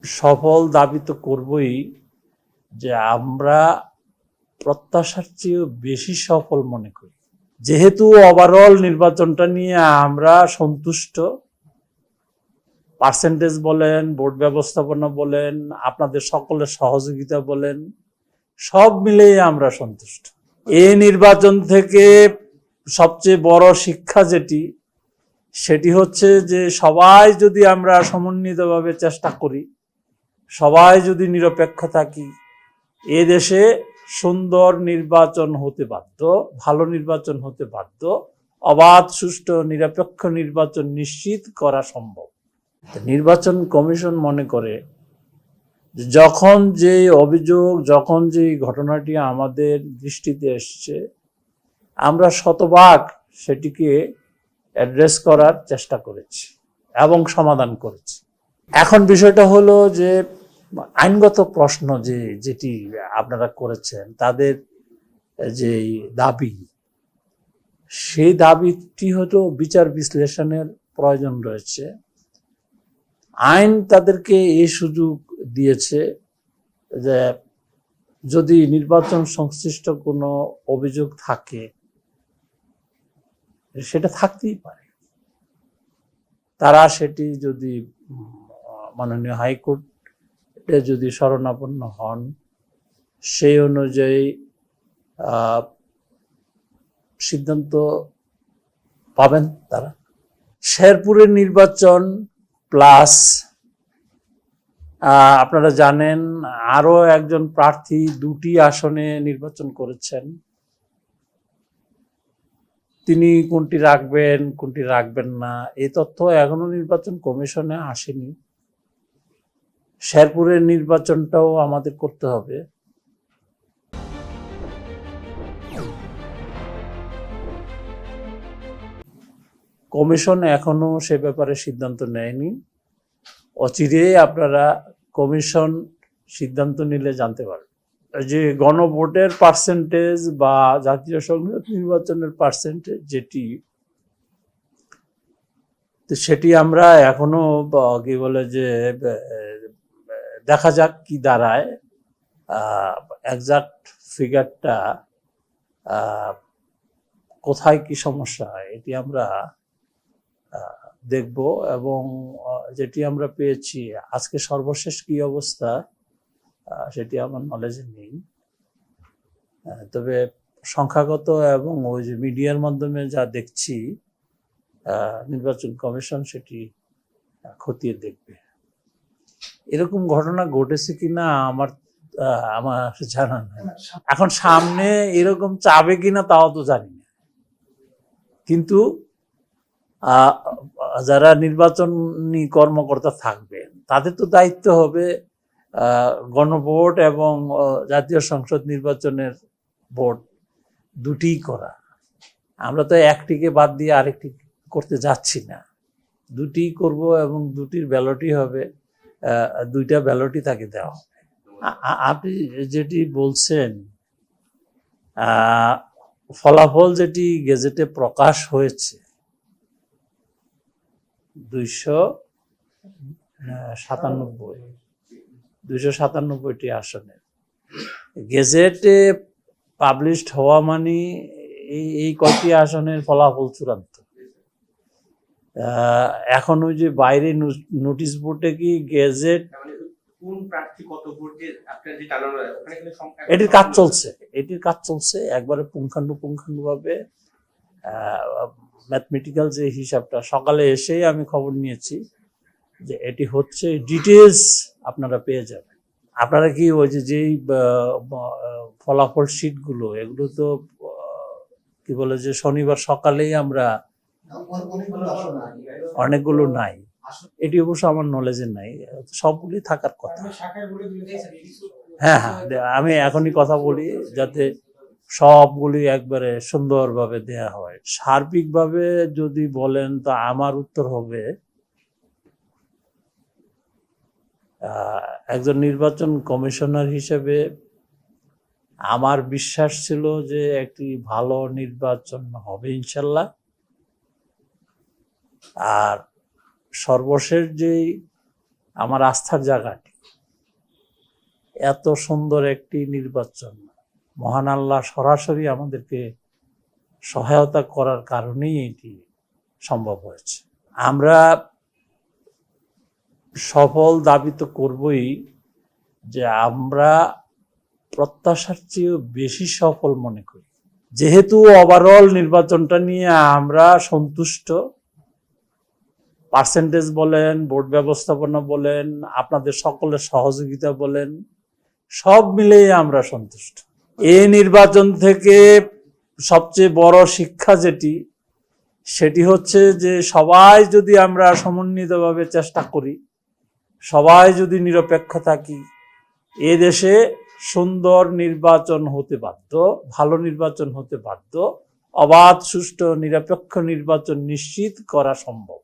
সফল দাবি তো করবই যে আমরা প্রত্যাশার চেয়েও বেশি সফল মনে করি। যেহেতু ওভারঅল নির্বাচনটা নিয়ে আমরা সন্তুষ্ট, পার্সেন্টেজ বলেন, বোর্ড ব্যবস্থাপনা বলেন, আপনাদের সকলের সহযোগিতা বলেন, সব মিলিয়ে আমরা সন্তুষ্ট। এই নির্বাচন থেকে সবচেয়ে বড় শিক্ষা সেটি হচ্ছে যে সবাই যদি আমরা সমন্বিতভাবে চেষ্টা করি, সবাই যদি নিরপেক্ষ থাকি, এ দেশে সুন্দর নির্বাচন হতে বাধ্য, ভালো নির্বাচন হতে বাধ্য, অবাধ সুষ্ঠু নিরপেক্ষ নির্বাচন নিশ্চিত করা সম্ভব। নির্বাচন কমিশন মনে করে যখন যে অভিযোগ, যখন যে ঘটনাটি আমাদের দৃষ্টিতে এসছে, আমরা শতভাগ সেটিকে অ্যাড্রেস করার চেষ্টা করেছি এবং সমাধান করেছি। এখন বিষয়টা হলো যে আইনগত প্রশ্ন যেটি আপনারা করেছেন, তাদের যে দাবি, সেই দাবিটি হয়তো বিচার বিশ্লেষণের প্রয়োজন রয়েছে। আইন তাদেরকে এই সুযোগ দিয়েছে যে যদি নির্বাচন সংশ্লিষ্ট কোনো অভিযোগ থাকে, সেটা থাকতেই পারে, তারা সেটি যদি মাননীয় হাইকোর্টে যদি শরণাপন্ন হন, সেই অনুযায়ী সিদ্ধান্ত পাবেন তারা। শেরপুরের নির্বাচন প্লাস আপনারা জানেন আরো একজন প্রার্থী দুটি আসনে নির্বাচন করেছেন। তিনি কোনটি রাখবেন, কোনটি রাখবেন না, এই তথ্য এখনো নির্বাচন কমিশনে আসেনি। শেরপুরের নির্বাচনটাও আমাদের করতে হবে। কমিশন এখনো সে ব্যাপারে সিদ্ধান্ত নেয়নি। অচিরেই আপনারা কমিশন সিদ্ধান্ত নিলে জানতে পারবেন। যে গণভোটের পার্সেন্টেজ বা জাতীয় সংসদ নির্বাচনের পার্সেন্টেজ সেটি আমরা এখনো কি বলে যে দেখা যাক কি দাঁড়ায়। এক্সাক্ট ফিগারটা কোথায় কি সমস্যা হয় এটি আমরা দেখব, এবং যেটি আমরা পেয়েছি আজকে সর্বশেষ কি অবস্থা সেটি আমার নলেজে নেই। তবে সংখ্যাগত এবং ওই যে মিডিয়ার মাধ্যমে যা দেখছি, নির্বাচন কমিশন সেটি খতিয়ে দেখবে। এরকম ঘটনা ঘটেছে কিনা আমার জানা নাই। এখন সামনে এরকম চাবে কিনা তাও তো জানি না, কিন্তু যারা নির্বাচনী কর্মকর্তা থাকবেন তাদের তো দায়িত্ব হবে গণভোট এবং জাতীয় সংসদ নির্বাচনের ভোট দুটিই করা। আমরা তো একটিকে বাদ দিয়ে আরেকটি করতে যাচ্ছি না, দুটিই করব এবং দুটির ব্যালটই হবে, দুইটা ব্যালটই তাকে দেওয়া হবে। আপনি যেটি বলছেন, ফলাফল যেটি গেজেটে প্রকাশ হয়েছে 297টি আসনের গেজেটে পাবলিশড হওয়া মানে এই কয়টি আসনের ফলাফল চূড়ান্ত। এখন ওই যে বাইরে নোটিশ বোর্ডে কি গেজেট এটির কাজ চলছে একবারে পুঙ্খানুপুঙ্খানুভাবে। ম্যাথমেটিক্যাল যে হিসাবটা সকালে এসেই আমি খবর নিয়েছি যে এটি হচ্ছে, ডিটেলস আপনারা পেয়ে যাবেন। আপনারা কি ওই যেই ফলাফল শিটগুলো, এগুলো তো কি বলে যে শনিবার সকালেই আমরা, অনেকগুলো নাই, এটি অবশ্য আমার নলেজে নাই, সবগুলি থাকার কথা। হ্যাঁ, আমি এখনই কথা বলি যাতে সবগুলি একবারে সুন্দরভাবে দেয়া হয়। সার্বিকভাবে যদি বলেন তো আমার উত্তর হবে, একজন নির্বাচন কমিশনার হিসেবে আমার বিশ্বাস ছিল যে একটি ভালো নির্বাচন হবে ইনশাল্লাহ। আর সর্বশেষ যেই আমার আস্থার জায়গাটি, এত সুন্দর একটি নির্বাচন মহান আল্লাহ সরাসরি আমাদেরকে সহায়তা করার কারণেই এটি সম্ভব হয়েছে। আমরা সফল দাবি তো করবই, যে আমরা প্রত্যাশার চেয়েও বেশি সফল মনে করি। যেহেতু ওভারঅল নির্বাচনটা নিয়ে আমরা সন্তুষ্ট, পার্সেন্টেজ বলেন, ভোট ব্যবস্থাপনা বলেন, আপনাদের সকলের সহযোগিতা বলেন, সব মিলেই আমরা সন্তুষ্ট। এই নির্বাচন থেকে সবচেয়ে বড় শিক্ষা সেটি হচ্ছে যে সবাই যদি আমরা সমন্বিতভাবে চেষ্টা করি, সবাই যদি নিরপেক্ষ থাকি, এ দেশে সুন্দর নির্বাচন হতে বাধ্য, ভালো নির্বাচন হতে বাধ্য, অবাধ সুষ্ঠু নিরপেক্ষ নির্বাচন নিশ্চিত করা সম্ভব।